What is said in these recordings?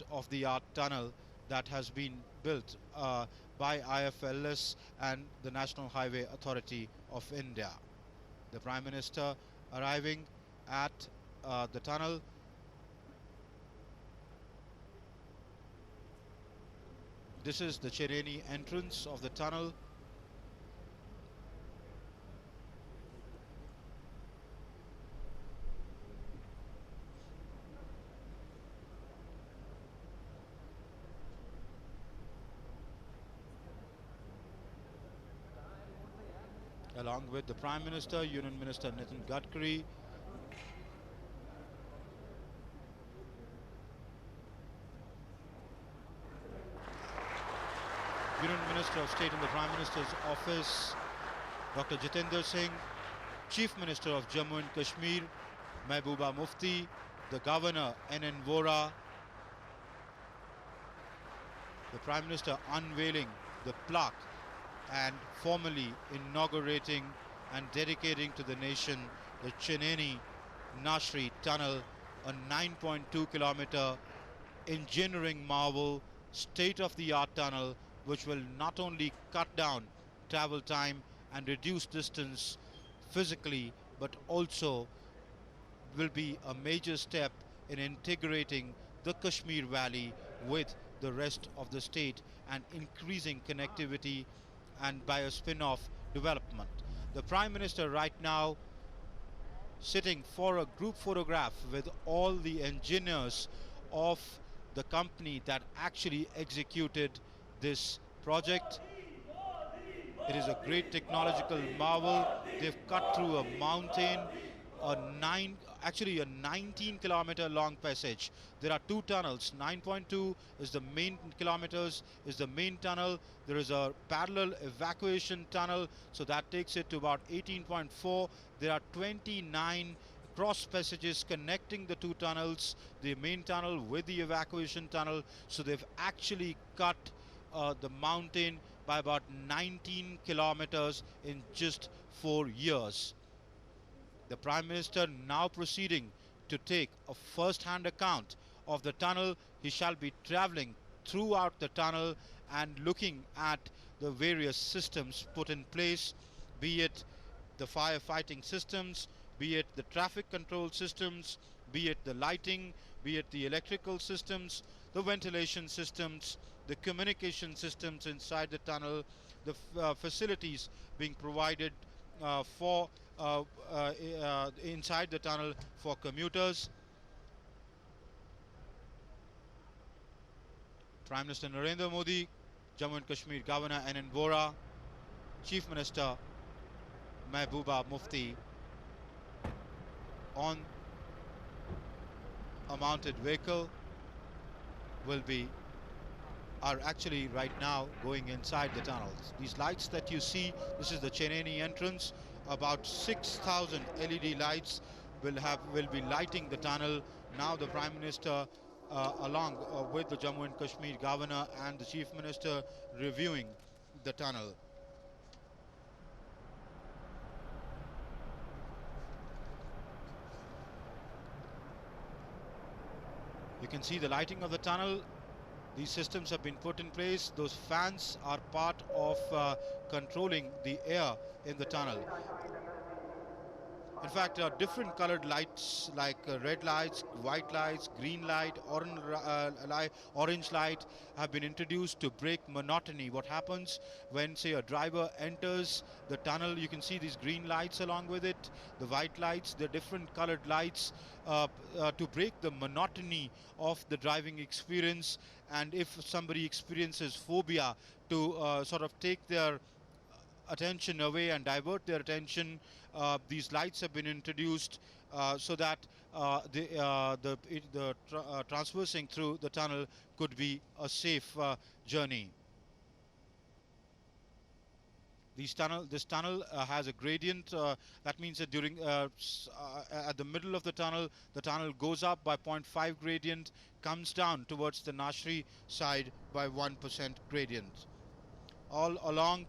state-of-the-art tunnel that has been built by IFLS and the National Highway Authority of India. The Prime Minister arriving at the tunnel. This is the Cheneni entrance of the tunnel. Along with the Prime Minister, Union Minister Nitin Gadkari, Union Minister of State in the Prime Minister's office, Dr. Jitendra Singh, Chief Minister of Jammu and Kashmir, Mehbooba Mufti, the Governor N.N. Vora, the Prime Minister unveiling the plaque and formally inaugurating and dedicating to the nation the Cheneni Nashri Tunnel, a 9.2 kilometer engineering marvel, state-of-the-art tunnel which will not only cut down travel time and reduce distance physically, but also will be a major step in integrating the Kashmir Valley with the rest of the state and increasing connectivity and by a spin-off development. The Prime Minister right now sitting for a group photograph with all the engineers of the company that actually executed this project. It is a great technological marvel. They've cut through a mountain, a 19-kilometer long passage. There are two tunnels. 9.2 is the main kilometers, is the main tunnel. There is a parallel evacuation tunnel, so that takes it to about 18.4. There are 29 cross passages connecting the two tunnels, the main tunnel with the evacuation tunnel. So they've actually cut the mountain by about 19 kilometers in just 4 years. The Prime Minister now proceeding to take a first-hand account of the tunnel. He shall be traveling throughout the tunnel and looking at the various systems put in place, be it the firefighting systems, be it the traffic control systems, be it the lighting, be it the electrical systems, the ventilation systems, the communication systems inside the tunnel, the facilities being provided for inside the tunnel for commuters. Prime Minister Narendra Modi, Jammu and Kashmir Governor N.N. Vora, Chief Minister Mehbooba Mufti on a mounted vehicle are actually right now going inside the tunnels. These lights that you see, this is the Cheneni entrance. About 6,000 LED lights will be lighting the tunnel. Now the Prime Minister along with the Jammu and Kashmir Governor and the Chief Minister reviewing the tunnel. You can see the lighting of the tunnel. These systems have been put in place. Those fans are part of controlling the air in the tunnel. In fact, different colored lights like red lights, white lights, green light, orange light have been introduced to break monotony. What happens when, say, a driver enters the tunnel, you can see these green lights along with it, the white lights, the different colored lights to break the monotony of the driving experience. And if somebody experiences phobia, to sort of take their attention away and divert their attention, these lights have been introduced so that transversing through the tunnel could be a safe journey. This tunnel has a gradient. That means that during at the middle of the tunnel goes up by 0.5 gradient, comes down towards the Nashri side by 1% gradient. All along,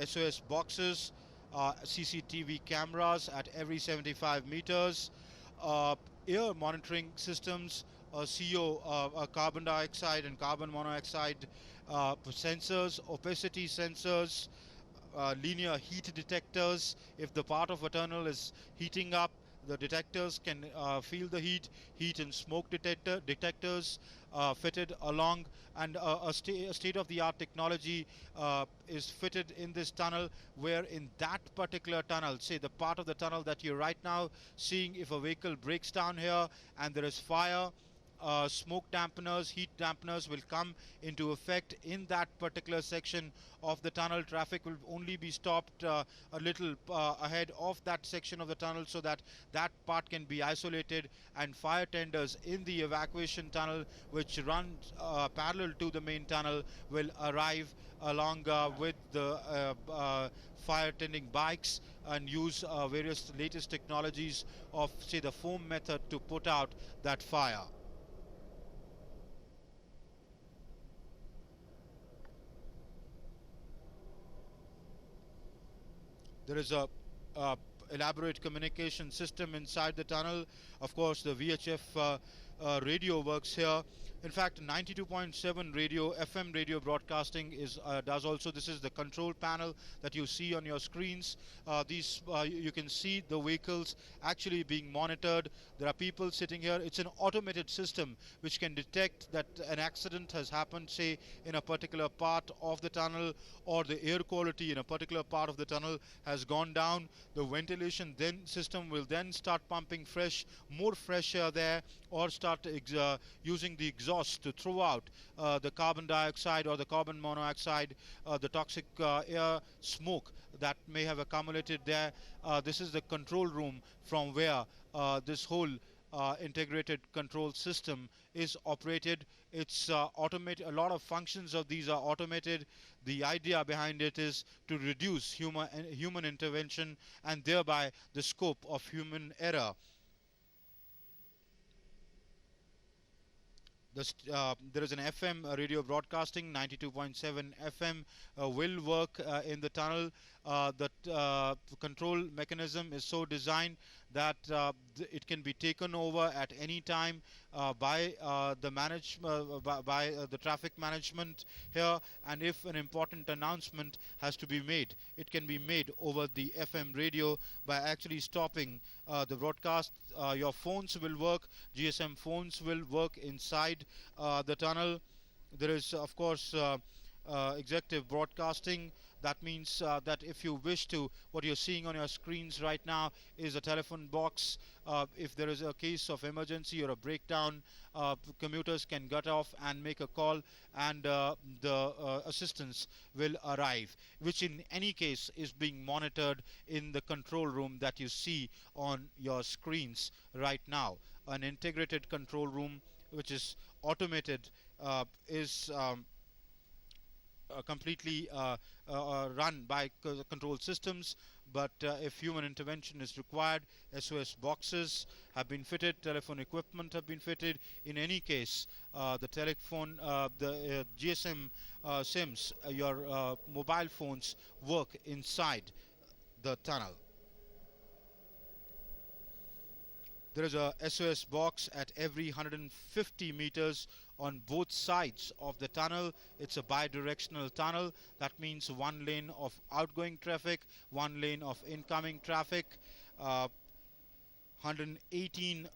SOS boxes, CCTV cameras at every 75 meters, air monitoring systems CO, carbon dioxide and carbon monoxide sensors, opacity sensors, linear heat detectors. If the part of a tunnel is heating up, the detectors can feel the heat and smoke detectors fitted along, and a state-of-the-art technology is fitted in this tunnel, where in that particular tunnel, say the part of the tunnel that you're right now seeing, if a vehicle breaks down here and there is fire, smoke dampeners, heat dampeners will come into effect in that particular section of the tunnel. Traffic will only be stopped a little ahead of that section of the tunnel, so that that part can be isolated, and fire tenders in the evacuation tunnel, which runs parallel to the main tunnel, will arrive along with the fire tending bikes, and use various latest technologies of, say, the foam method to put out that fire. There is a uh, elaborate communication system inside the tunnel. Of course, the VHF radio works here. In fact, 92.7 radio, FM radio broadcasting does also. This is the control panel that you see on your screens. You can see the vehicles actually being monitored. There are people sitting here. It's an automated system which can detect that an accident has happened, say, in a particular part of the tunnel, or the air quality in a particular part of the tunnel has gone down. The ventilation then system will then start pumping more fresh air there, or start using the exhaust to throw out the carbon dioxide or the carbon monoxide, the toxic air smoke that may have accumulated there. This is the control room from where this whole integrated control system is operated. It's automated. A lot of functions of these are automated. The idea behind it is to reduce human intervention, and thereby the scope of human error. There is an FM radio broadcasting, 92.7 FM will work in the tunnel. The control mechanism is so designed that it can be taken over at any time by the traffic management here, and if an important announcement has to be made, it can be made over the FM radio by actually stopping the broadcast. Your phones will work, GSM phones will work inside the tunnel. There is, of course, executive broadcasting. That means that if you wish to, what you're seeing on your screens right now is a telephone box. If there is a case of emergency or a breakdown, commuters can get off and make a call, and the assistance will arrive, which in any case is being monitored in the control room that you see on your screens right now. An integrated control room, which is automated, is completely run by control systems. But if human intervention is required, SOS boxes have been fitted, telephone equipment have been fitted. In any case, the telephone, the GSM SIMs, your mobile phones work inside the tunnel. There is a SOS box at every 150 meters on both sides of the tunnel. It's a bidirectional tunnel. That means one lane of outgoing traffic, one lane of incoming traffic. 118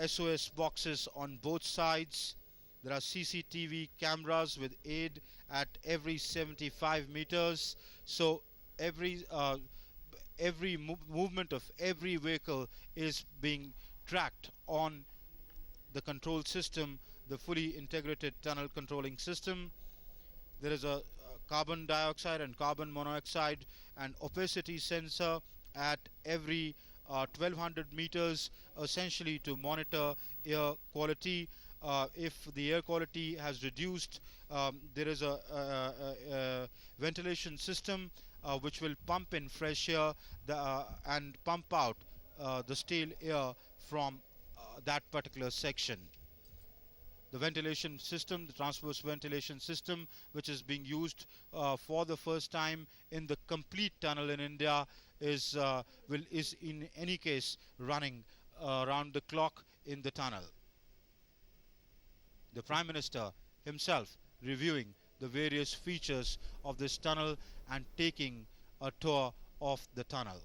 SOS boxes on both sides. There are CCTV cameras with aid at every 75 meters. So every movement of every vehicle is being tracked on the control system, the fully integrated tunnel controlling system. There is a carbon dioxide and carbon monoxide and opacity sensor at every 1200 meters, essentially to monitor air quality. If the air quality has reduced, there is a ventilation system which will pump in fresh air and pump out the stale air from that particular section. The ventilation system, the transverse ventilation system, which is being used for the first time in the complete tunnel in India, is in any case running around the clock in the tunnel. The Prime Minister himself reviewing the various features of this tunnel and taking a tour of the tunnel.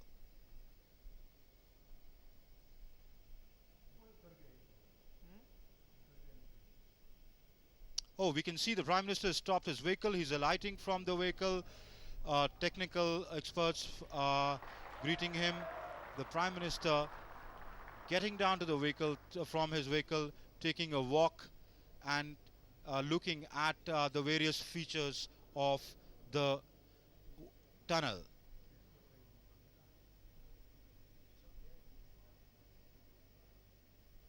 Oh, we can see the Prime Minister has stopped his vehicle. He's alighting from the vehicle. Technical experts greeting him. The Prime Minister getting down to the vehicle, from his vehicle, taking a walk and looking at the various features of the tunnel.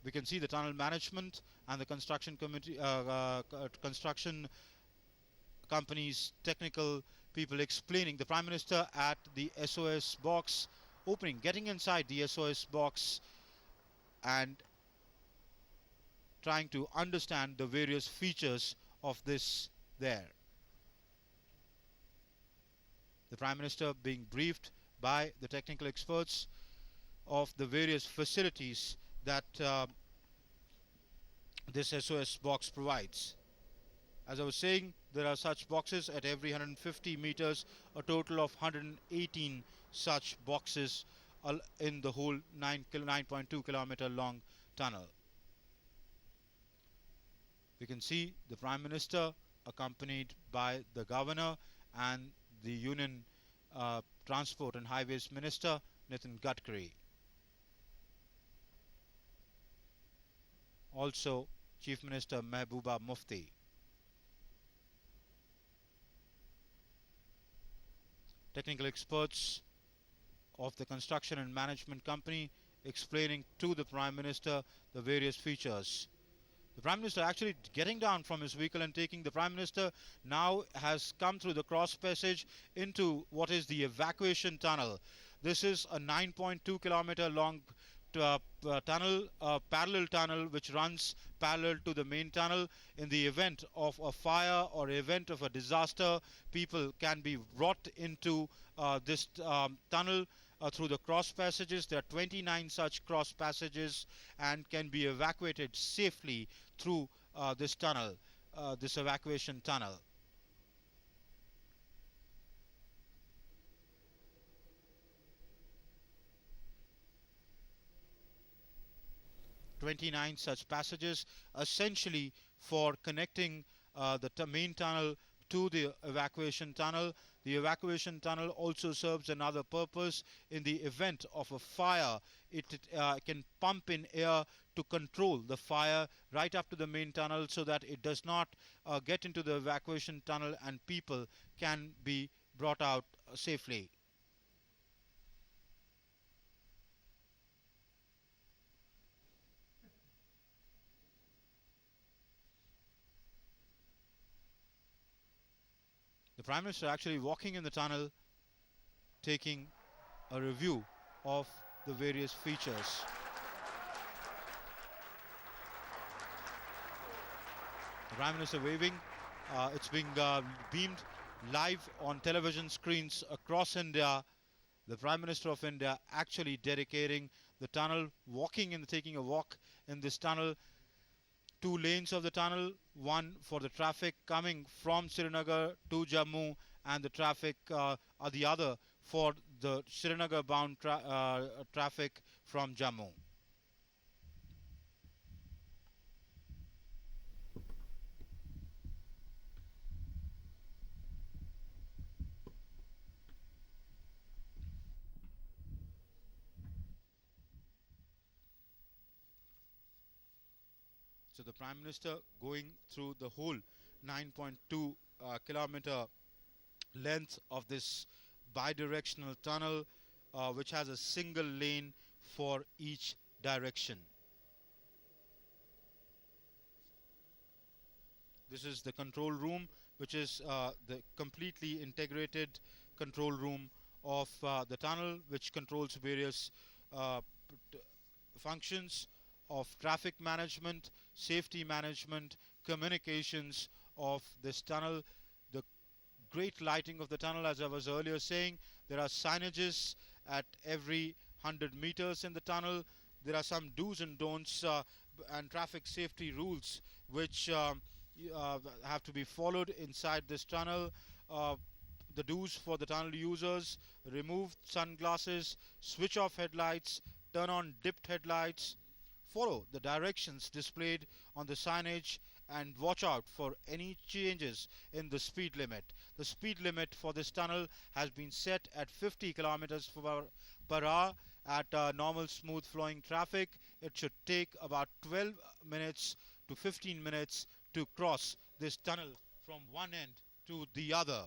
We can see the tunnel management and the construction committee, construction company's technical people explaining. The Prime Minister at the SOS box, opening, getting inside the SOS box and trying to understand the various features of this there. The Prime Minister being briefed by the technical experts of the various facilities that this SOS box provides. As I was saying, there are such boxes at every 150 meters, a total of 118 such boxes in the whole 9.2 kilometer long tunnel. We can see the Prime Minister accompanied by the Governor and the Union Transport and Highways Minister Nitin Gadkari. Also Chief Minister Mehbooba Mufti. Technical experts of the construction and management company explaining to the Prime Minister the various features. The Prime Minister actually getting down from his vehicle and taking. The Prime Minister now has come through the cross passage into what is the evacuation tunnel. This is a 9.2 kilometer long tunnel, parallel tunnel, which runs parallel to the main tunnel. In the event of a fire or event of a disaster, people can be brought into this tunnel through the cross passages. There are 29 such cross passages and can be evacuated safely through this tunnel, this evacuation tunnel. "29 such passages, essentially for connecting the main tunnel to the evacuation tunnel. The evacuation tunnel also serves another purpose. In the event of a fire, it can pump in air to control the fire right up to the main tunnel so that it does not get into the evacuation tunnel and people can be brought out safely. The Prime Minister actually walking in the tunnel, taking a review of the various features. The Prime Minister waving. It's being beamed live on television screens across India. The Prime Minister of India actually dedicating the tunnel, taking a walk in this tunnel. Two lanes of the tunnel, one for the traffic coming from Srinagar to Jammu, and the traffic the other for the Srinagar bound traffic from Jammu. So the Prime Minister going through the whole 9.2 kilometer length of this bidirectional tunnel, which has a single lane for each direction. This is the control room, which is the completely integrated control room of the tunnel, which controls various functions of traffic management, safety management, communications of this tunnel. The great lighting of the tunnel, as I was earlier saying, there are signages at every 100 meters in the tunnel. There are some do's and don'ts and traffic safety rules which have to be followed inside this tunnel. Uh, the do's for the tunnel users: remove sunglasses, switch off headlights, turn on dipped headlights, follow the directions displayed on the signage, and watch out for any changes in the speed limit. The speed limit for this tunnel has been set at 50 kilometers per hour. At normal smooth flowing traffic, it should take about 12 minutes to 15 minutes to cross this tunnel from one end to the other.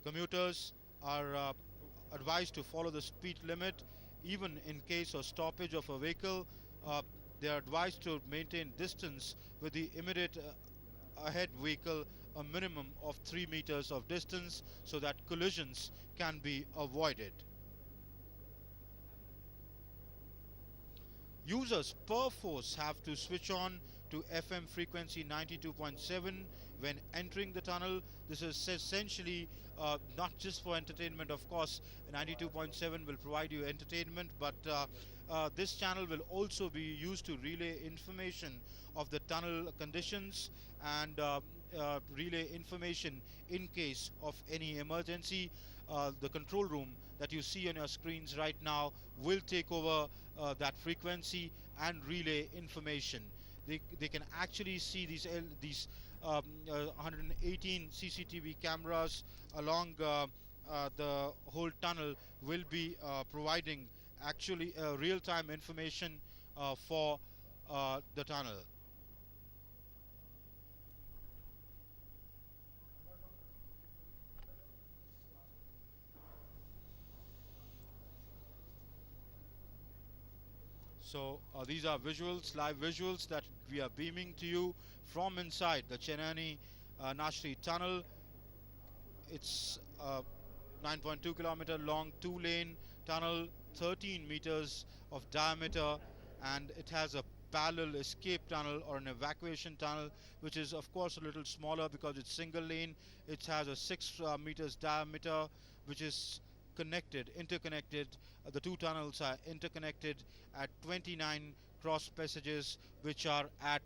Commuters are advised to follow the speed limit even in case of stoppage of a vehicle. Uh, they are advised to maintain distance with the immediate ahead vehicle, a minimum of 3 meters of distance, so that collisions can be avoided. Users per force have to switch on to FM frequency 92.7 when entering the tunnel. This is essentially not just for entertainment. Of course, 92.7 will provide you entertainment, but this channel will also be used to relay information of the tunnel conditions and relay information in case of any emergency. The control room that you see on your screens right now will take over that frequency and relay information. They can actually see these 118 CCTV cameras along the whole tunnel will be providing actually real-time information for the tunnel. So these are visuals, live visuals that we are beaming to you from inside the Chenani Nashri tunnel. It's a 9.2 kilometer long 2-lane tunnel, 13 meters of diameter, and it has a parallel escape tunnel or an evacuation tunnel, which is of course a little smaller because it's single lane. It has a 6 meters diameter, which is interconnected. The two tunnels are interconnected at 29 cross passages, which are at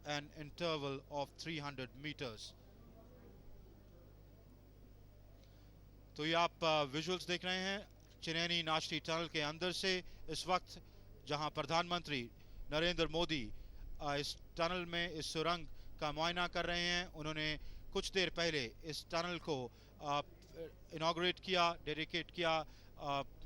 an interval of 300 meters. तो ये आप visuals देख रहे हैं Chenani नाश्री tunnel के अंदर से इस वक्त, जहां प्रधानमंत्री नरेंद्र मोदी इस टनल में इस सुरंग का मुआयना कर रहे हैं। उन्होंने कुछ देर पहले इस टनल को इनॉग्रेट किया, डेडिकेट किया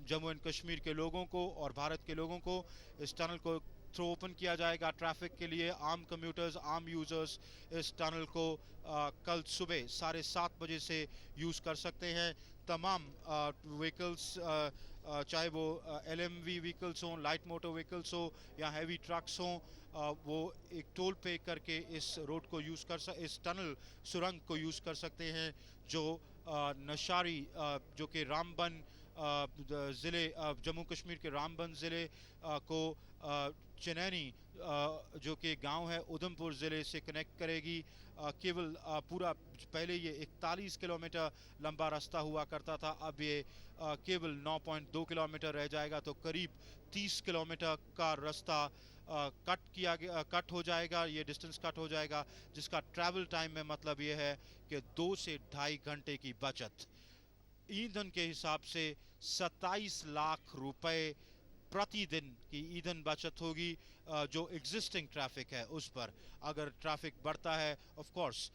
जम्मू एंड कश्मीर के लोगों को और भारत के लोगों को। इस टनल को थ्रू ओपन किया जाएगा ट्रैफिक के लिए। आम कम्यूटर्स, आम यूज़र्स इस टनल को कल सुबह 7:30 बजे से यूज़ कर सकते हैं। तमाम व्हीकल्स, चाहे वो LMV व्हीकल्स हों, लाइट मोटर व्हीकल्स हो या हैवी ट्रक्स हों, वो एक टोल पे करके इस रोड को इस टनल सुरंग को यूज़ कर सकते हैं। जो नशारी जो कि रामबन ज़िले, जम्मू कश्मीर के रामबन ज़िले को चिनैनी जो कि गांव है उधमपुर ज़िले से कनेक्ट करेगी। केवल पूरा पहले ये 41 किलोमीटर लंबा रास्ता हुआ करता था, अब ये केवल 9.2 किलोमीटर रह जाएगा। तो करीब 30 किलोमीटर का रास्ता कट हो जाएगा, ये डिस्टेंस कट हो जाएगा, जिसका ट्रैवल टाइम में मतलब ये है कि 2 से ढाई घंटे की बचत। ईंधन के हिसाब से 27 लाख रुपए प्रतिदिन की ईंधन बचत होगी। जो एग्जिस्टिंग ट्रैफिक है उस पर अगर ट्रैफिक बढ़ता है ऑफ कोर्स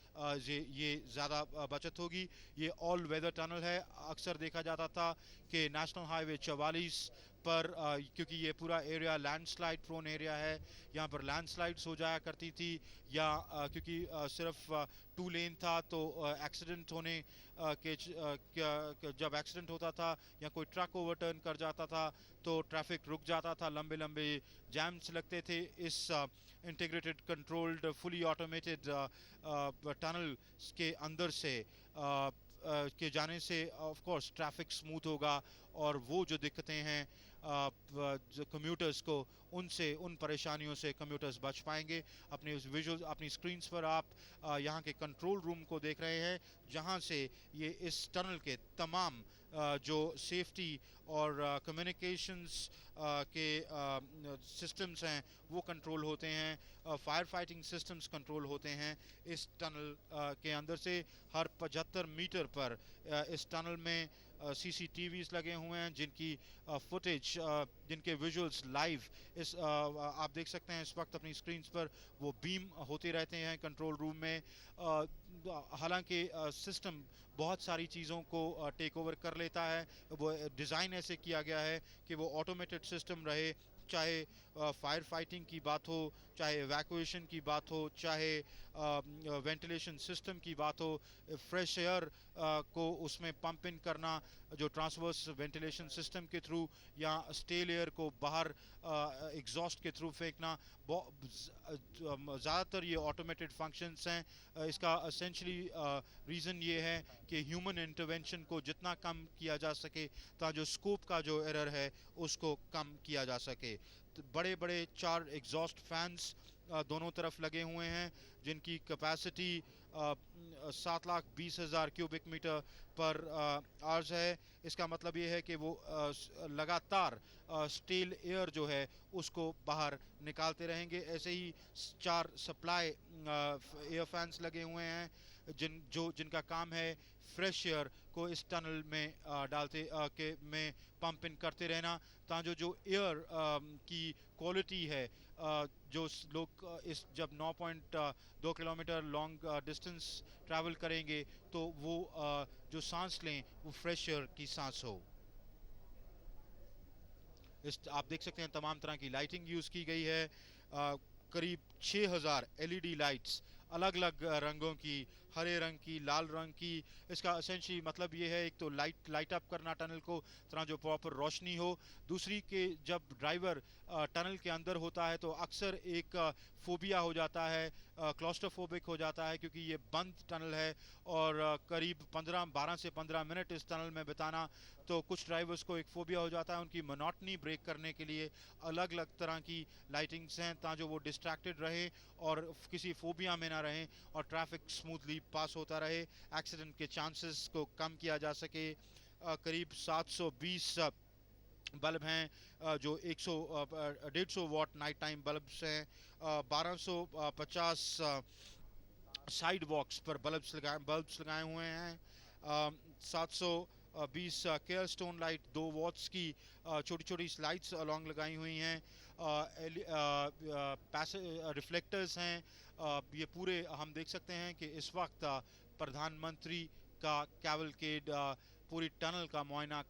ये ज़्यादा बचत होगी। ये ऑल वेदर टनल है। अक्सर देखा जाता था कि नेशनल हाईवे 44 पर क्योंकि ये पूरा एरिया लैंडस्लाइड प्रोन एरिया है, यहाँ पर लैंडस्लाइड्स हो जाया करती थी, या क्योंकि सिर्फ 2 लेन था तो एक्सीडेंट होने जब एक्सीडेंट होता था या कोई ट्रक ओवरटर्न कर जाता था तो ट्रैफिक रुक जाता था, लंबे लंबे जैम्स लगते थे। इस integrated controlled fully automated tunnel के अंदर से के जाने से ऑफ कोर्स ट्रैफिक स्मूथ होगा और वो जो दिक्कतें हैं जो कम्यूटर्स को, उन परेशानियों से कम्यूटर्स बच पाएंगे। अपने विजुअल अपनी स्क्रीन्स पर आप यहाँ के कंट्रोल रूम को देख रहे हैं, जहाँ से ये इस टनल के तमाम जो सेफ्टी और कम्युनिकेशंस के सिस्टम्स हैं वो कंट्रोल होते हैं, फायर फाइटिंग सिस्टम्स कंट्रोल होते हैं इस टनल के अंदर से। हर 75 मीटर पर इस टनल में CCTVs लगे हुए हैं जिनकी फुटेज, जिनके विजुअल्स लाइव इस आप देख सकते हैं इस वक्त अपनी स्क्रीन पर, वो बीम होते रहते हैं कंट्रोल रूम में। हालांकि सिस्टम बहुत सारी चीज़ों को टेक ओवर कर लेता है, वो डिज़ाइन ऐसे किया गया है कि वो ऑटोमेटेड सिस्टम रहे, चाहे फायर फाइटिंग की बात हो, चाहे एवैक्यूएशन की बात हो, चाहे वेंटिलेशन सिस्टम की बात हो, फ्रेश एयर को उसमें पंप इन करना जो ट्रांसवर्स वेंटिलेशन सिस्टम के थ्रू, या स्टेल एयर को बाहर एग्जॉस्ट के थ्रू फेंकना। ज़्यादातर ये ऑटोमेटेड फंक्शंस हैं। इसका एसेंशली रीज़न ये है कि ह्यूमन इंटरवेंशन को जितना कम किया जा सके, ताकि जो स्कोप का जो एरर है उसको कम किया जा सके। तो बड़े बड़े 4 एग्जॉस्ट फैंस दोनों तरफ लगे हुए हैं जिनकी capacity 7,20,000 cubic metre per hours है। इसका मतलब ये है कि वो लगातार स्टील एयर जो है उसको बाहर निकालते रहेंगे। ऐसे ही 4 सप्लाई एयर फैंस लगे हुए हैं जिनका काम है फ्रेश एयर को इस टनल में डालते के में पंप इन करते रहना, ताकि जो एयर की क्वालिटी है, जो लोग इस जब 9.2 किलोमीटर लॉन्ग डिस्टेंस ट्रैवल करेंगे तो वो जो सांस लें वो फ्रेश एयर की सांस हो। आप देख सकते हैं तमाम तरह की लाइटिंग यूज़ की गई है, करीब 6000 LED लाइट्स अलग अलग रंगों की, हरे रंग की, लाल रंग की। इसका एसेंशियली मतलब ये है, एक तो लाइट अप करना टनल को, तरह जो प्रॉपर रोशनी हो। दूसरी के जब ड्राइवर टनल के अंदर होता है तो अक्सर एक फोबिया हो जाता है, क्लॉस्ट्रोफोबिक हो जाता है, क्योंकि ये बंद टनल है और करीब 12 से 15 मिनट इस टनल में बिताना, तो कुछ ड्राइवर्स को एक फोबिया हो जाता है। उनकी मोनोटनी ब्रेक करने के लिए अलग अलग तरह की लाइटिंग्स हैं, ताकि वो डिस्ट्रैक्टेड रहे और किसी फोबिया में ना रहें और ट्रैफिक स्मूथली पास होता रहे, एक्सीडेंट के चांसेस को कम किया जा सके। करीब 720 बल्ब हैं जो 150 वाट नाइट टाइम बल्ब्स हैं, 1250 साइड वॉक्स पर बल्ब्स लगाए हुए हैं, 720 केयर स्टोन लाइट 2 वॉट्स की छोटी छोटी लाइट्स अलॉन्ग लगाई हुई हैं, रिफ्लेक्टर्स हैं। ये पूरे हम देख सकते हैं कि इस वक्त प्रधानमंत्री का कैवलकेड पूरी टनल का मुआयना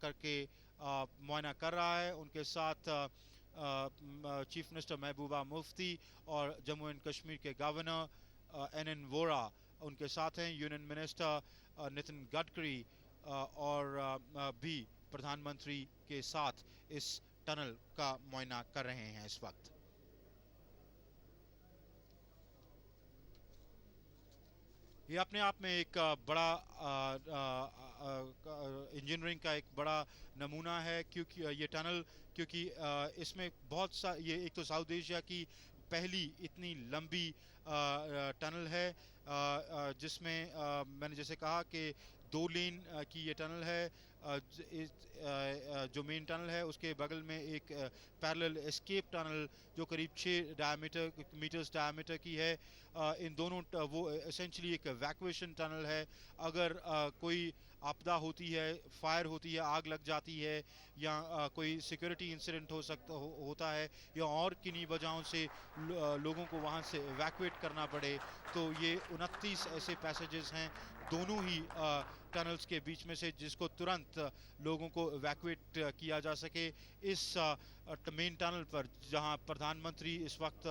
कर रहा है। उनके साथ चीफ मिनिस्टर महबूबा मुफ्ती और जम्मू एंड कश्मीर के गवर्नर NN वोरा उनके साथ हैं, यूनियन मिनिस्टर नितिन गडकरी और भी प्रधानमंत्री के साथ इस टनल का मुआयना कर रहे हैं इस वक्त। ये अपने आप में एक बड़ा इंजीनियरिंग का एक बड़ा नमूना है, क्योंकि ये टनल, क्योंकि इसमें बहुत सा, ये एक तो साउथ एशिया की पहली इतनी लंबी टनल है, जिसमें मैंने जैसे कहा कि 2 लेन की ये टनल है। जो मेन टनल है उसके बगल में एक पैरेलल एस्केप टनल जो करीब 6 मीटर्स डायमीटर की है। इन दोनों वो एसेंशली एक एवैक्यूएशन टनल है। अगर कोई आपदा होती है, फायर होती है, आग लग जाती है, या कोई सिक्योरिटी इंसिडेंट होता है, या और किन्हीं वजहों से लोगों को वहाँ से एवैक्यूएट करना पड़े, तो ये 29 ऐसे पैसेजेस हैं दोनों ही टनल्स के बीच में से, जिसको तुरंत लोगों को एवैक्यूएट किया जा सके। इस मेन टनल पर जहां प्रधानमंत्री इस वक्त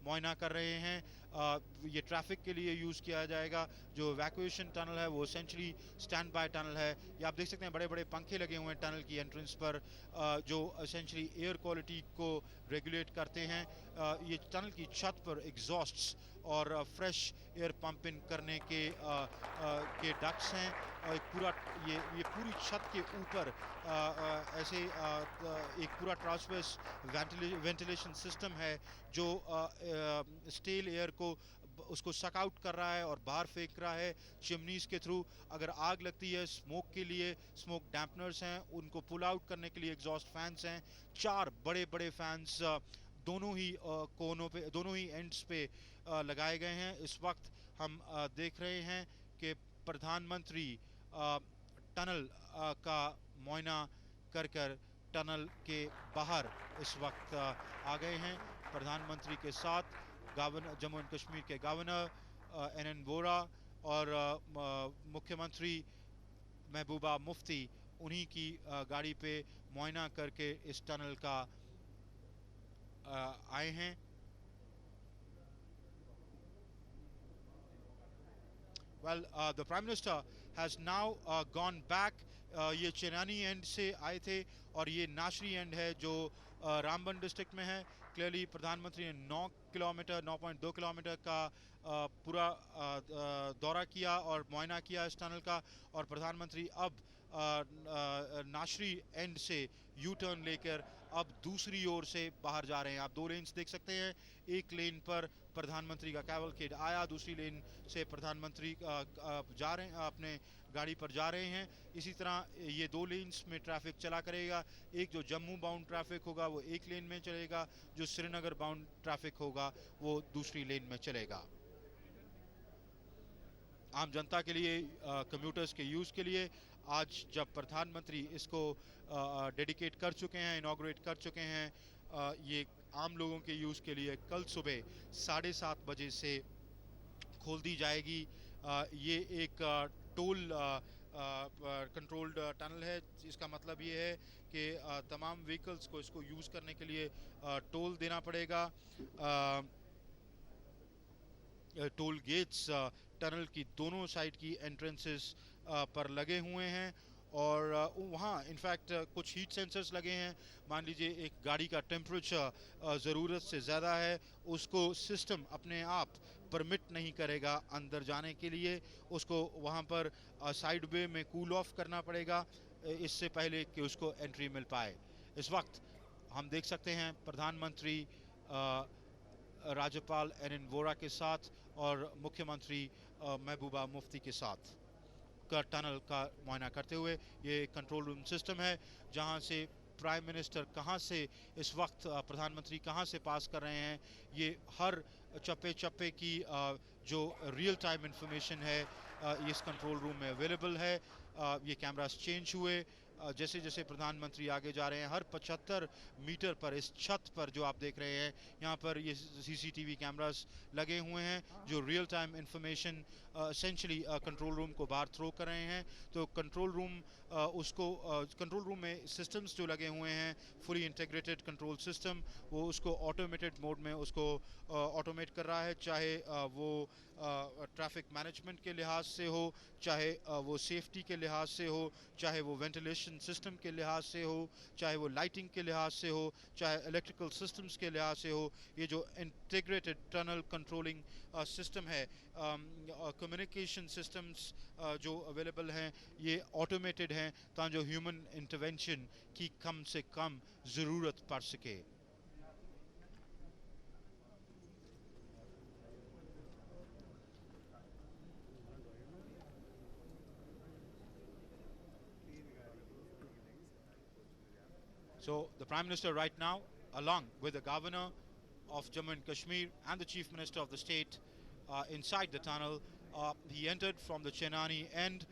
मुआयना कर रहे हैं, ये ट्रैफिक के लिए यूज़ किया जाएगा। जो एवैक्यूएशन टनल है वो एसेंशली स्टैंड बाय टनल है। ये आप देख सकते हैं बड़े बड़े पंखे लगे हुए हैं टनल की एंट्रेंस पर, जो एसेंशली एयर क्वालिटी को रेगुलेट करते हैं। ये टनल की छत पर एग्जॉस्ट्स और फ्रेश एयर पंप इन करने के डक्ट्स हैं। एक पूरा ये पूरी छत के ऊपर ऐसे एक पूरा ट्रांसवर्स वेंटिलेशन सिस्टम है जो स्टील एयर को उसको सक आउट कर रहा है और बाहर फेंक रहा है चिमनीज के थ्रू। अगर आग लगती है स्मोक के लिए स्मोक डैम्पनर्स हैं, उनको पुल आउट करने के लिए एग्जॉस्ट फैंस हैं। 4 बड़े बड़े फैंस दोनों ही कोनों पे, दोनों ही एंड्स पे लगाए गए हैं। इस वक्त हम देख रहे हैं कि प्रधानमंत्री टनल का मुआयना कर टनल के बाहर इस वक्त आ गए हैं। प्रधानमंत्री के साथ गवर्नर जम्मू एंड कश्मीर के गवर्नर एन वोरा और मुख्यमंत्री महबूबा मुफ्ती उन्हीं की गाड़ी पे मुआयना करके इस टनल का आए हैं। Well, the Prime Minister has now gone back. ये चेनानी एंड से आए थे और ये नाशरी एंड है जो रामबन डिस्ट्रिक्ट में है। क्लियरली प्रधानमंत्री ने 9 किलोमीटर 9.2 किलोमीटर का पूरा दौरा किया और मुआयना किया इस टनल का। और प्रधानमंत्री अब नाशरी एंड से यू टर्न लेकर अब दूसरी ओर से बाहर जा रहे हैं। आप 2 लेन्स देख सकते हैं। एक लेन पर प्रधानमंत्री का कैवलकेड आया, दूसरी लेन से प्रधानमंत्री जा रहे हैं, अपने गाड़ी पर जा रहे हैं। इसी तरह ये 2 लेन्स में ट्रैफिक चला करेगा। एक जो जम्मू बाउंड ट्रैफिक होगा वो एक लेन में चलेगा, जो श्रीनगर बाउंड ट्रैफिक होगा वो दूसरी लेन में चलेगा। आम जनता के लिए, कम्यूटर्स के यूज़ के लिए आज जब प्रधानमंत्री इसको डेडिकेट कर चुके हैं, इनॉग्रेट कर चुके हैं, ये आम लोगों के यूज़ के लिए कल सुबह 7:30 बजे से खोल दी जाएगी। ये एक टोल कंट्रोल्ड टनल है। इसका मतलब ये है कि तमाम व्हीकल्स को इसको यूज़ करने के लिए टोल देना पड़ेगा। टोल गेट्स टनल की दोनों साइड की एंट्रेंसेस पर लगे हुए हैं और वहाँ इनफैक्ट कुछ हीट सेंसर्स लगे हैं। मान लीजिए एक गाड़ी का टेम्परेचर ज़रूरत से ज़्यादा है, उसको सिस्टम अपने आप परमिट नहीं करेगा अंदर जाने के लिए, उसको वहाँ पर साइड वे में कूल ऑफ करना पड़ेगा इससे पहले कि उसको एंट्री मिल पाए। इस वक्त हम देख सकते हैं प्रधानमंत्री राज्यपाल एन वोरा के साथ और मुख्यमंत्री महबूबा मुफ्ती के साथ का टनल का मुआयना करते हुए। ये कंट्रोल रूम सिस्टम है जहां से प्राइम मिनिस्टर कहां से इस वक्त प्रधानमंत्री कहां से पास कर रहे हैं, ये हर चप्पे चप्पे की जो रियल टाइम इंफॉर्मेशन है इस कंट्रोल रूम में अवेलेबल है। ये कैमरास चेंज हुए जैसे जैसे प्रधानमंत्री आगे जा रहे हैं। हर 75 मीटर पर इस छत पर जो आप देख रहे हैं यहाँ पर ये सीसीटीवी कैमरास लगे हुए हैं जो real time information essentially control room को बाहर थ्रो कर रहे हैं। तो कंट्रोल रूम कंट्रोल रूम में सिस्टम्स जो लगे हुए हैं, फुली इंटीग्रेटेड कंट्रोल सिस्टम, वो उसको ऑटोमेटेड मोड में उसको ऑटोमेट कर रहा है, चाहे वो ट्रैफिक मैनेजमेंट के लिहाज से हो, चाहे वो सेफ्टी के लिहाज से हो, चाहे वो वेंटिलेशन सिस्टम के लिहाज से हो, चाहे वो लाइटिंग के लिहाज से हो, चाहे इलेक्ट्रिकल सिस्टम्स के लिहाज से हो। ये जो इंटीग्रेटेड टनल कंट्रोलिंग सिस्टम है, कम्युनिकेशन सिस्टम्स जो अवेलेबल हैं ये ऑटोमेटेड हैं ताकि जो ह्यूमन इंटरवेंशन की कम से कम ज़रूरत पड़ सके। So the Prime Minister right now, along with the Governor of Jammu and Kashmir and the Chief Minister of the state inside the tunnel, he entered from the Chenani end,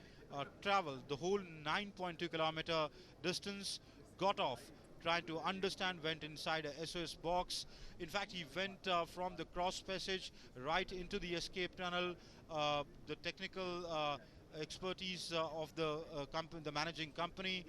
traveled the whole 9.2 kilometer distance, got off, tried to understand, went inside a SOS box. In fact, he went from the cross passage right into the escape tunnel. The technical expertise of the company, the managing company,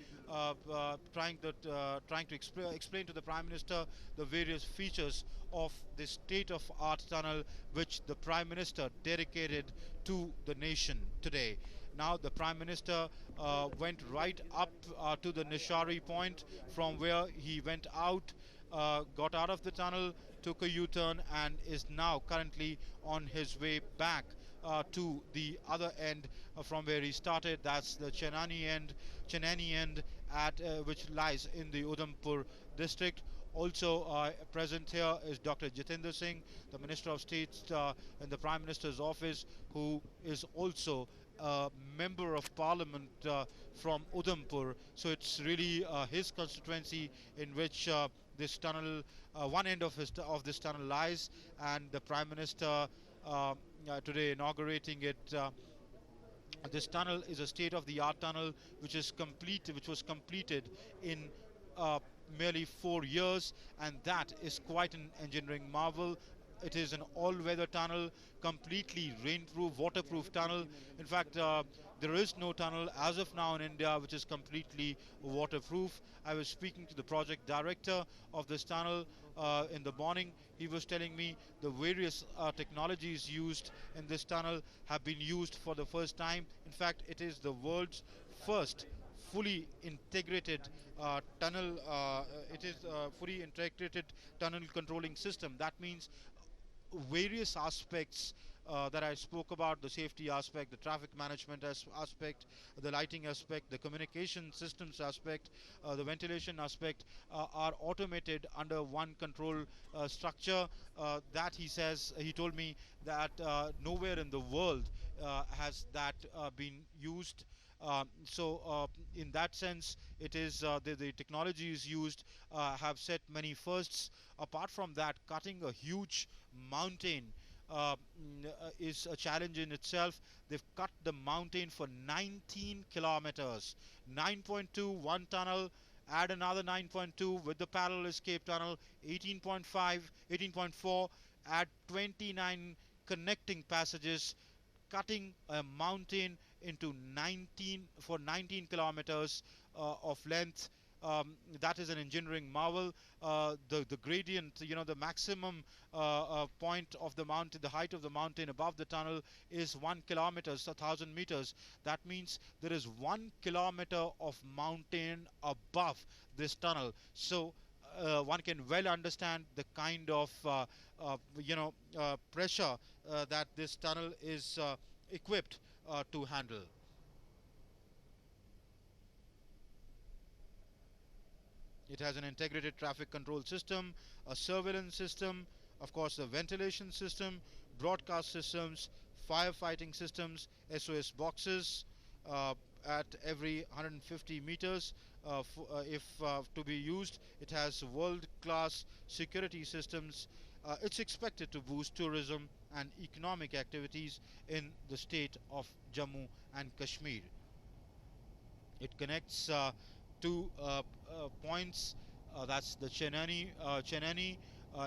trying to explain to the Prime Minister the various features of this state-of-art tunnel which the Prime Minister dedicated to the nation today. Now the Prime Minister went right up to the Nishari point, from where he went out, got out of the tunnel, took a U-turn and is now currently on his way back to the other end from where he started. That's the Chenani end at which lies in the Udhampur district. Also present here is Dr. Jitendra Singh, the Minister of State in the Prime Minister's office, who is also a member of Parliament from Udhampur. So it's really his constituency in which this tunnel, one end of this tunnel lies, and the Prime Minister today inaugurating it. This tunnel is a state-of-the-art tunnel which was completed in uh, merely 4 years, and that is quite an engineering marvel. It is an all-weather tunnel, completely rainproof, waterproof tunnel. In fact, there is no tunnel as of now in India which is completely waterproof. I was speaking to the project director of this tunnel in the morning. He was telling me the various technologies used in this tunnel have been used for the first time. In fact, it is the world's first fully integrated tunnel. It is fully integrated tunnel controlling system. That means various aspects that I spoke about, the safety aspect, the traffic management aspect, the lighting aspect, the communication systems aspect, the ventilation aspect, are automated under one control structure. That he told me that nowhere in the world has that been used. In that sense, it is the technologies used have set many firsts. Apart from that, cutting a huge mountain is a challenge in itself. They've cut the mountain for 19 kilometers, 9.2 one tunnel, add another 9.2 with the parallel escape tunnel, 18.5, 18.4, add 29 connecting passages, cutting a mountain into 19 kilometers of length. That is an engineering marvel. The gradient, the maximum point of the mountain, the height of the mountain above the tunnel is 1 kilometer, so 1,000 meters. That means there is 1 kilometer of mountain above this tunnel. So one can well understand the kind of pressure that this tunnel is equipped to handle. It has an integrated traffic control system, a surveillance system, of course, a ventilation system, broadcast systems, firefighting systems, SOS boxes at every 150 meters. If to be used, it has world-class security systems. It's expected to boost tourism and economic activities in the state of Jammu and Kashmir. It connects two points. That's the Chenani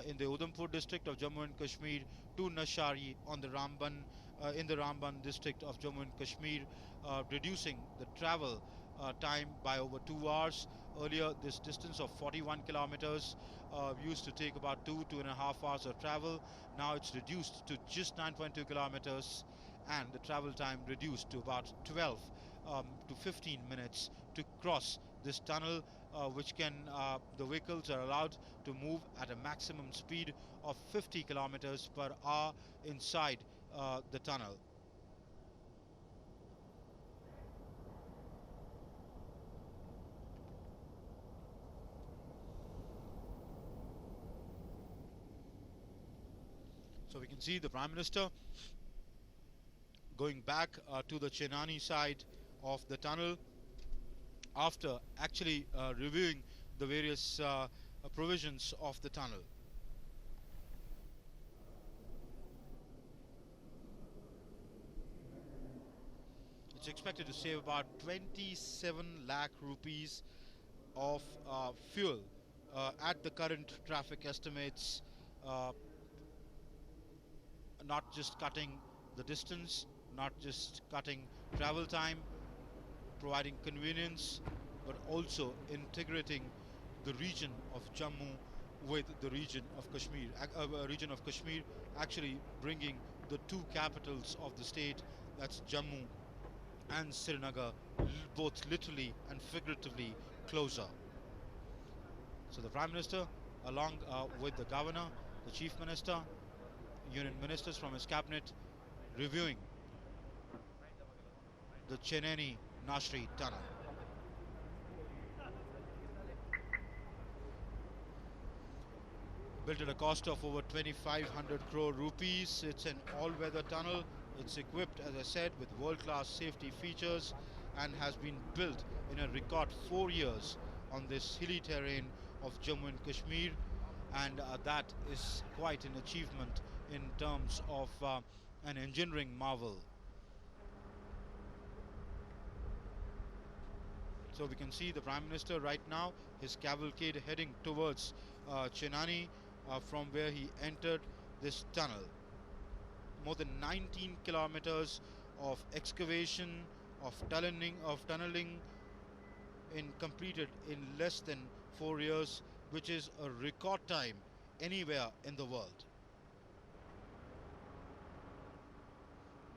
in the Udhampur district of Jammu and Kashmir to Nashari on the Ramban in the Ramban district of Jammu and Kashmir, reducing the travel time by over 2 hours. Earlier, this distance of 41 kilometers used to take about 2.5 hours of travel. Now it's reduced to just 9.2 kilometers, and the travel time reduced to about 12 to 15 minutes to cross this tunnel, which can the vehicles are allowed to move at a maximum speed of 50 kilometers per hour inside the tunnel. So we can see the Prime Minister going back to the Chenani side of the tunnel after actually reviewing the various provisions of the tunnel. It's expected to save about 27 lakh rupees of fuel at the current traffic estimates, uh, not just cutting the distance, not just cutting travel time, providing convenience, but also integrating the region of Jammu with the region of Kashmir, actually bringing the two capitals of the state, that's Jammu and Srinagar, both literally and figuratively closer. So the Prime Minister, along with the Governor, the Chief Minister, Union Ministers from his cabinet, reviewing the Chenani Nashri Tunnel. built at a cost of over 2,500 crore rupees. It's an all-weather tunnel. It's equipped, as I said, with world-class safety features and has been built in a record 4 years on this hilly terrain of Jammu and Kashmir, and that is quite an achievement in terms of an engineering marvel. So we can see the Prime Minister right now, his cavalcade heading towards Chenani from where he entered this tunnel. More than 19 kilometers of excavation, of tunneling completed in less than 4 years, which is a record time anywhere in the world.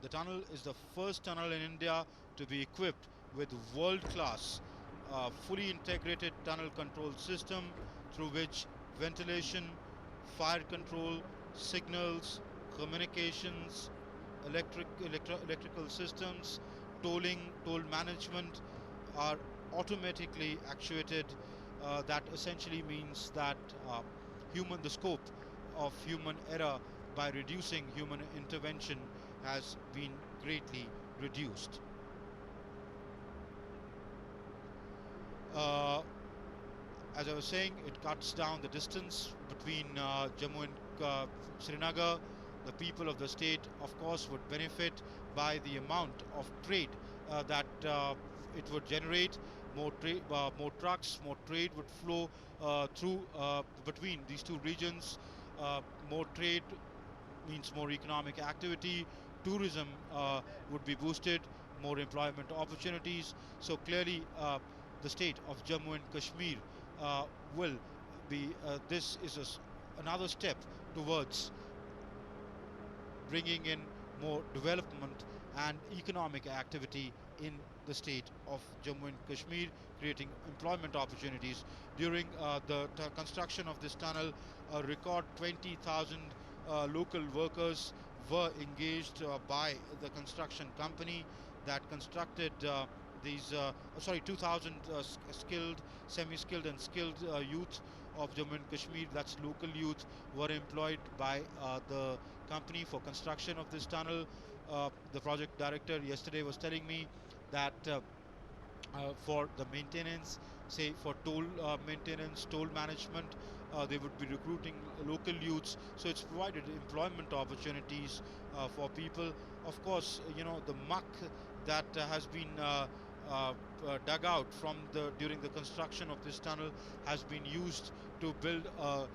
The tunnel is the first tunnel in India to be equipped with world-class fully integrated tunnel control system through which ventilation, fire control, signals, communications, electrical systems, toll management are automatically actuated. That essentially means that the scope of human error by reducing human intervention has been greatly reduced. As I was saying, it cuts down the distance between Jammu and Srinagar. The people of the state, of course, would benefit by the amount of trade that it would generate. More trucks, more trade would flow through between these two regions. More trade means more economic activity. Tourism would be boosted, more employment opportunities. So clearly, the state of Jammu and Kashmir will be. This is another step towards bringing in more development and economic activity in the state of Jammu and Kashmir, creating employment opportunities. During the construction of this tunnel, a record 20,000 local workers were engaged by the construction company that constructed these 2,000 skilled, semi-skilled and skilled youth of Jammu and Kashmir, that's local youth, were employed by the company for construction of this tunnel. The project director yesterday was telling me that for the maintenance, say for toll maintenance, toll management, they would be recruiting local youths. So it's provided employment opportunities for people. Of course, the muck that has been dug out during the construction of this tunnel has been used to build a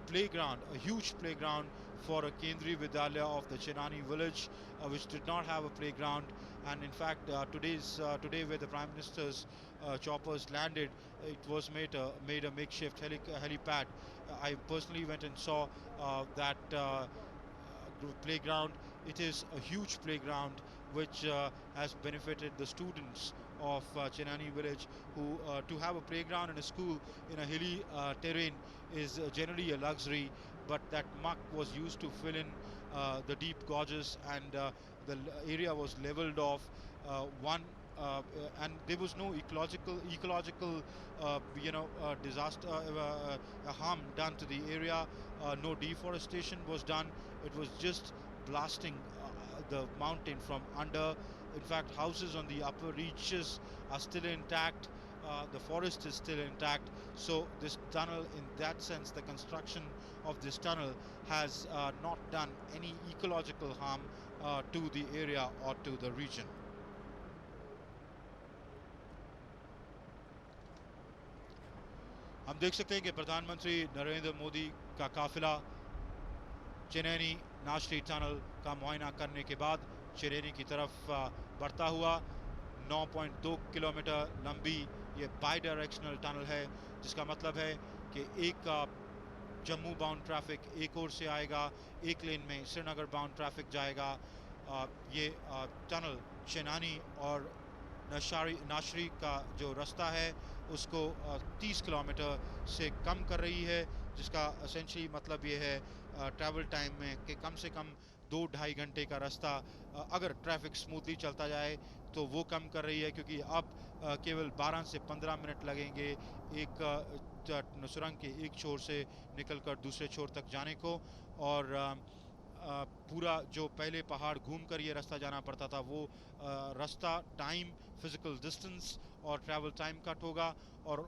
playground, a huge playground for a Kendriya Vidyalaya of the Chenani village, which did not have a playground. And in fact, today where the Prime Minister's choppers landed, it was made a makeshift helipad. I personally went and saw that playground. It is a huge playground which has benefited the students of Chenani village, who to have a playground in a school in a hilly terrain is generally a luxury, but that muck was used to fill in the deep gorges, and the area was leveled off. And there was no ecological disaster harm done to the area. No deforestation was done. It was just blasting the mountain from under. In fact, houses on the upper reaches are still intact. The forest is still intact. So this tunnel, in that sense, the construction of this tunnel has not done any ecological harm to the area or to the region. हम देख सकते हैं कि प्रधानमंत्री नरेंद्र मोदी का काफिला Chennai Nashri tunnel का मुआयना करने के बाद चेन्नई की तरफ बढ़ता हुआ 9.2 किलोमीटर लंबी ये बाई डायरेक्शनल टनल है, जिसका मतलब है कि एक जम्मू बाउंड ट्रैफिक एक ओर से आएगा, एक लेन में श्रीनगर बाउंड ट्रैफिक जाएगा। ये टनल चेनानी और नाशरी का जो रास्ता है उसको 30 किलोमीटर से कम कर रही है, जिसका एसेंशियली मतलब ये है ट्रैवल टाइम में कि कम से कम 2-2.5 घंटे का रास्ता अगर ट्रैफिक स्मूथली चलता जाए तो वो कम कर रही है, क्योंकि अब केवल 12 से 15 मिनट लगेंगे एक सुरंग के एक छोर से निकलकर दूसरे छोर तक जाने को। और पूरा जो पहले पहाड़ घूमकर ये रास्ता जाना पड़ता था, वो रास्ता, टाइम, फिजिकल डिस्टेंस और ट्रैवल टाइम कट होगा। और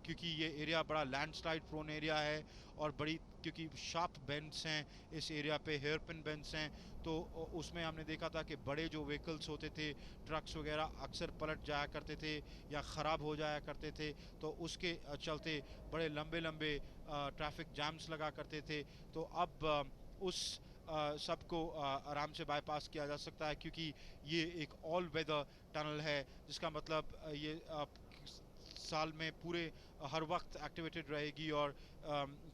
क्योंकि ये एरिया बड़ा लैंडस्लाइड प्रोन एरिया है और बड़ी, क्योंकि शार्प बेंड्स हैं इस एरिया पे, हेयर पिन बेंड्स हैं, तो उसमें हमने देखा था कि बड़े जो व्हीकल्स होते थे, ट्रक्स वगैरह, अक्सर पलट जाया करते थे या ख़राब हो जाया करते थे। तो उसके चलते बड़े लंबे लंबे ट्रैफिक जैम्स लगा करते थे। तो अब उस सबको आराम से बाईपास किया जा सकता है, क्योंकि ये एक ऑल वेदर टनल है, जिसका मतलब ये साल में पूरे हर वक्त एक्टिवेटेड रहेगी और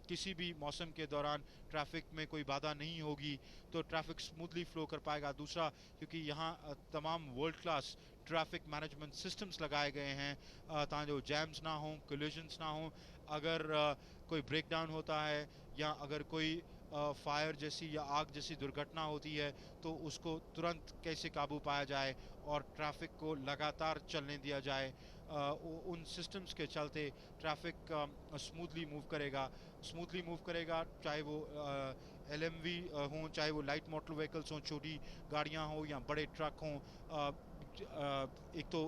किसी भी मौसम के दौरान ट्रैफिक में कोई बाधा नहीं होगी, तो ट्रैफिक स्मूथली फ्लो कर पाएगा। दूसरा, क्योंकि यहाँ तमाम world class traffic management systems लगाए गए हैं ताकि जो जैम्स ना हों, कोलिजन्स ना हों। अगर कोई ब्रेकडाउन होता है या अगर कोई फायर जैसी या आग जैसी दुर्घटना होती है, तो उसको तुरंत कैसे काबू पाया जाए और ट्रैफिक को लगातार चलने दिया जाए। उन सिस्टम्स के चलते ट्रैफिक स्मूथली मूव करेगा, चाहे वो एलएमवी हों, चाहे वो लाइट मोटर व्हीकल्स हों, छोटी गाड़ियां हों या बड़े ट्रक हों। एक तो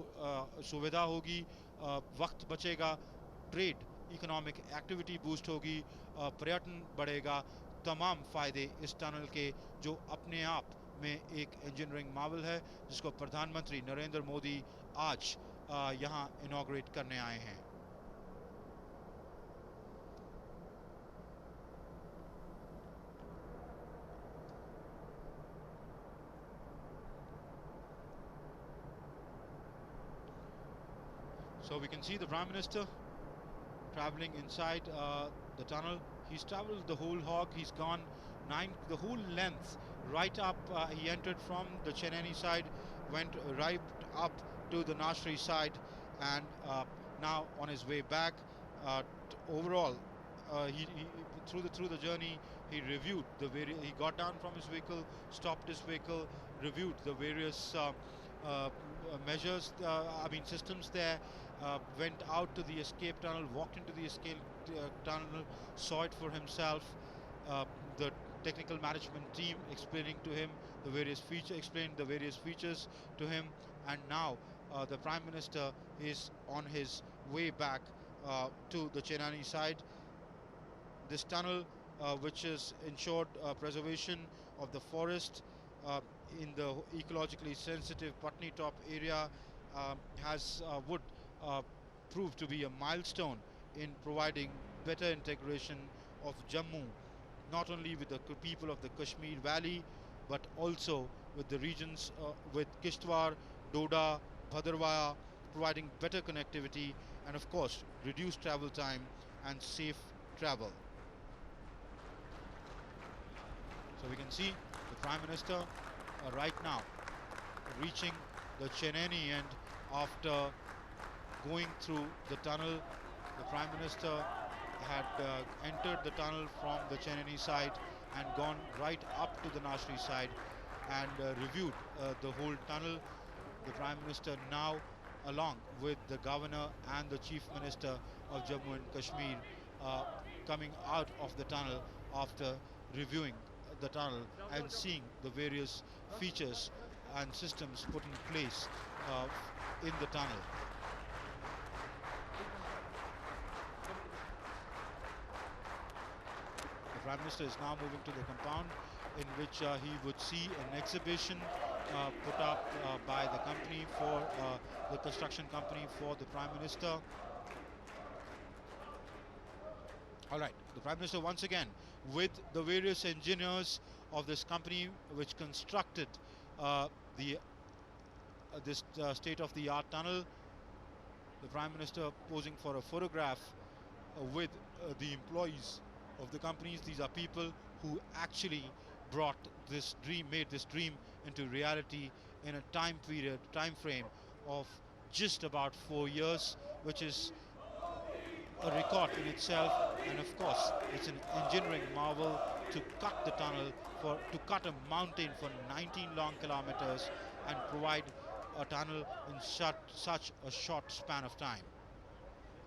सुविधा होगी, वक्त बचेगा, ट्रेड, इकोनॉमिक एक्टिविटी बूस्ट होगी, पर्यटन बढ़ेगा। तमाम फ़ायदे इस टनल के, जो अपने आप में एक इंजीनियरिंग मावल है, जिसको प्रधानमंत्री नरेंद्र मोदी आज यहाँ इनॉग्रेट करने आए हैं। So we can see the Prime Minister traveling inside the tunnel. He's traveled the whole hog. He's gone the whole length, right up. He entered from the Cheneni side, went right up to the Nashri side, and now on his way back. Overall, he through the journey, he reviewed he got down from his vehicle, stopped his vehicle, reviewed the various measures, systems there, went out to the escape tunnel, walked into the escape tunnel, saw it for himself. The technical management team explained the various features to him, and now the Prime Minister is on his way back to the Chenani side. This tunnel, which is ensured preservation of the forest in the ecologically sensitive Patni Top area, would prove to be a milestone in providing better integration of Jammu, not only with the people of the Kashmir Valley, but also with the regions with Kishtwar, Doda, Bhadarwah, providing better connectivity and of course reduced travel time and safe travel. So we can see the Prime Minister right now reaching the Cheneni end. After going through the tunnel, the Prime Minister had entered the tunnel from the Cheneni side and gone right up to the Nashri side and reviewed the whole tunnel. The Prime Minister now, along with the Governor and the Chief Minister of Jammu and Kashmir, coming out of the tunnel after reviewing the tunnel and seeing the various features and systems put in place in the tunnel. The Prime Minister is now moving to the compound, in which he would see an exhibition put up by the company for the construction company for the Prime Minister. All right, the Prime Minister once again with the various engineers of this company which constructed this state-of-the-art tunnel. The Prime Minister posing for a photograph with the employees of the companies. These are people who actually made this dream into reality in a time frame of just about 4 years, which is a record in itself. And of course, it's an engineering marvel to cut the tunnel, to cut a mountain for 19 long kilometers and provide a tunnel in such a short span of time.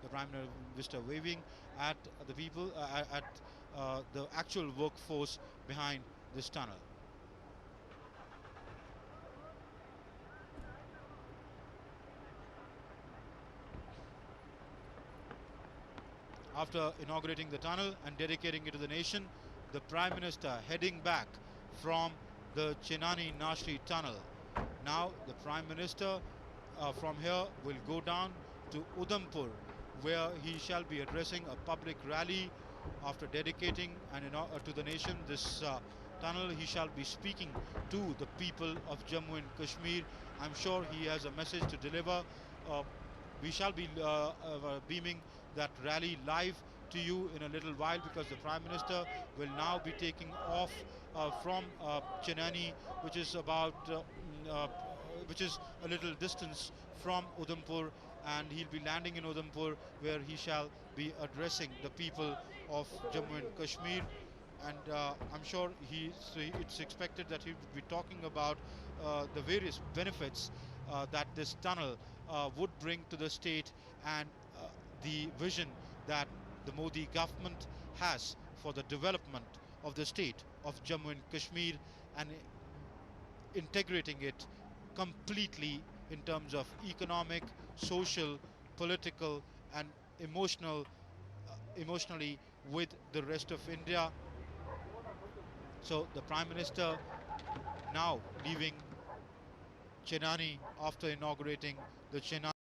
the Prime Minister waving at the people, at the actual workforce behind this tunnel. After inaugurating the tunnel and dedicating it to the nation, the Prime Minister heading back from the Chenani Nashri tunnel. Now the Prime Minister from here will go down to Udhampur, where he shall be addressing a public rally. After dedicating to the nation this tunnel, he shall be speaking to the people of Jammu and Kashmir. I'm sure he has a message to deliver. We shall be beaming that rally live to you in a little while, because the Prime Minister will now be taking off from Chenani, which is about which is a little distance from Udhampur, and he'll be landing in Udhampur, where he shall be addressing the people of Jammu and Kashmir. And I'm sure it's expected that he would be talking about the various benefits that this tunnel would bring to the state, and the vision that the Modi government has for the development of the state of Jammu and Kashmir, and integrating it completely in terms of economic, social, political, and emotionally with the rest of India. So the Prime Minister now leaving Chenani after inaugurating the Chenani